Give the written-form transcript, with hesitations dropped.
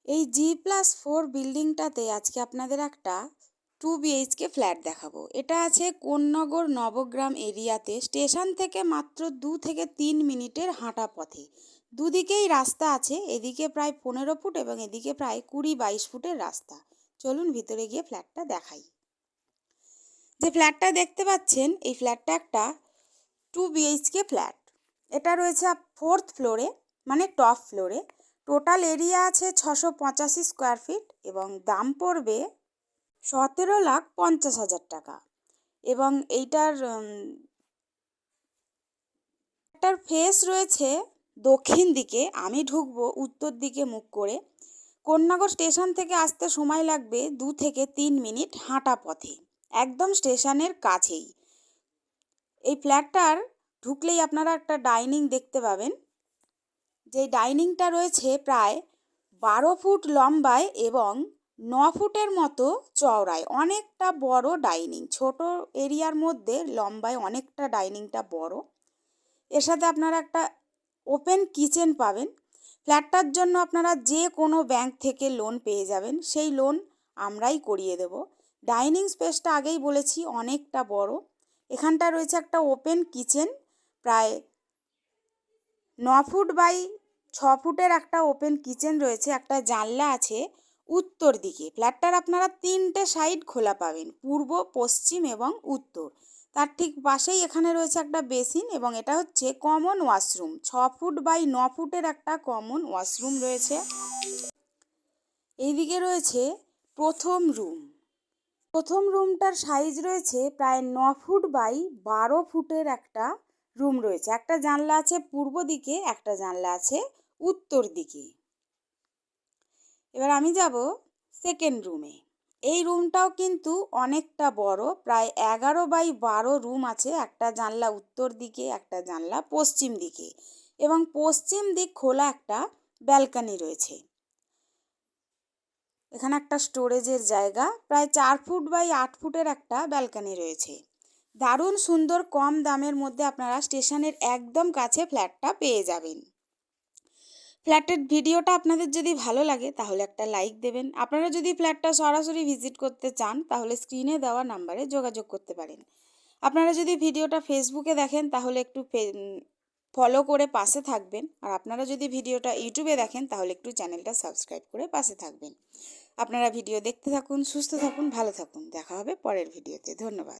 এই G+4 বিল্ডিংটাতে আজকে আপনাদের একটা 2 BHK ফ্ল্যাট দেখাবো। এটা আছে কোন্নগর নবগ্রাম এরিয়াতে, স্টেশন থেকে মাত্র 2 থেকে 3 মিনিটের হাঁটা পথে। দুদিকেই রাস্তা আছে, এদিকে প্রায় 15 ফুট এবং এদিকে প্রায় 20-22 ফুটের রাস্তা। চলুন ভিতরে গিয়ে ফ্ল্যাটটা দেখাই। যে ফ্ল্যাটটা দেখতে পাচ্ছেন, এই ফ্ল্যাটটা একটা 2 BHK ফ্ল্যাট। এটা রয়েছে 4th ফ্লোরে, মানে টপ ফ্লোরে। টোটাল এরিয়া আছে 685 স্কোয়ার ফিট এবং দাম পড়বে 17,50,000 টাকা। এবং এইটার ফেস রয়েছে দক্ষিণ দিকে, আমি ঢুকবো উত্তর দিকে মুখ করে। কোন্নগর স্টেশন থেকে আসতে সময় লাগবে 2 থেকে 3 মিনিট হাঁটা পথে, একদম স্টেশনের কাছেই। এই ফ্ল্যাটটার ঢুকলেই আপনারা একটা ডাইনিং দেখতে পাবেন। যে ডাইনিংটা রয়েছে প্রায় 12 ফুট লম্বায় এবং 9 ফুটের মতো চওড়ায়। অনেকটা বড় ডাইনিং, ছোট এরিয়ার মধ্যে লম্বায় অনেকটা ডাইনিংটা বড়। এর সাথে আপনারা একটা ওপেন কিচেন পাবেন। ফ্ল্যাটটার জন্য আপনারা যে কোনো ব্যাংক থেকে লোন পেয়ে যাবেন, সেই লোন আমরাই করিয়ে দেব। ডাইনিং স্পেসটা আগেই বলেছি অনেকটা বড়। এখানটা রয়েছে একটা ওপেন কিচেন, প্রায় 9 ফুট বাই 6 ফুটের একটা ওপেন কিচেন রয়েছে। একটা জানলা আছে উত্তর দিকে। ফ্ল্যাটটার আপনারা 3টে সাইড খোলা পাবেন, পূর্ব, পশ্চিম এবং উত্তর। তার ঠিক পাশেই এখানে রয়েছে একটা বেসিন এবং এটা হচ্ছে কমন ওয়াশরুম। 6 ফুট বাই 9 ফুটের একটা কমন ওয়াশরুম রয়েছে। এইদিকে রয়েছে প্রথম রুম। প্রথম রুমটার সাইজ রয়েছে প্রায় 9 ফুট বাই 12 ফুটের একটা রুম রয়েছে। একটা জানলা আছে পূর্ব দিকে, একটা জানলা আছে উত্তর দিকে। এবার আমি যাব সেকেন্ড রুমে। এই রুমটাও কিন্তু অনেকটা বড়, প্রায় 11 বাই 12 রুম আছে। একটা জানলা উত্তর দিকে, একটা জানলা পশ্চিম দিকে এবং পশ্চিম দিক খোলা একটা ব্যালকনি রয়েছে। এখানে একটা স্টোরেজের জায়গা, প্রায় 4 ফুট বাই 8 ফুটের একটা ব্যালকনি রয়েছে। দারুণ সুন্দর, কম দামের মধ্যে আপনারা স্টেশনের একদম কাছে ফ্ল্যাটটা পেয়ে যাবেন। ফ্ল্যাটের ভিডিওটা আপনাদের যদি ভালো লাগে তাহলে একটা লাইক দেবেন। আপনারা যদি ফ্ল্যাটটা সরাসরি ভিজিট করতে চান তাহলে স্ক্রিনে দেওয়া নাম্বারে যোগাযোগ করতে পারেন। আপনারা যদি ভিডিওটা ফেসবুকে দেখেন তাহলে একটু ফলো করে পাশে থাকবেন। আর আপনারা যদি ভিডিওটা ইউটিউবে দেখেন তাহলে একটু চ্যানেলটা সাবস্ক্রাইব করে পাশে থাকবেন। আপনারা ভিডিও দেখতে থাকুন, সুস্থ থাকুন, ভালো থাকুন। দেখা হবে পরের ভিডিওতে। ধন্যবাদ।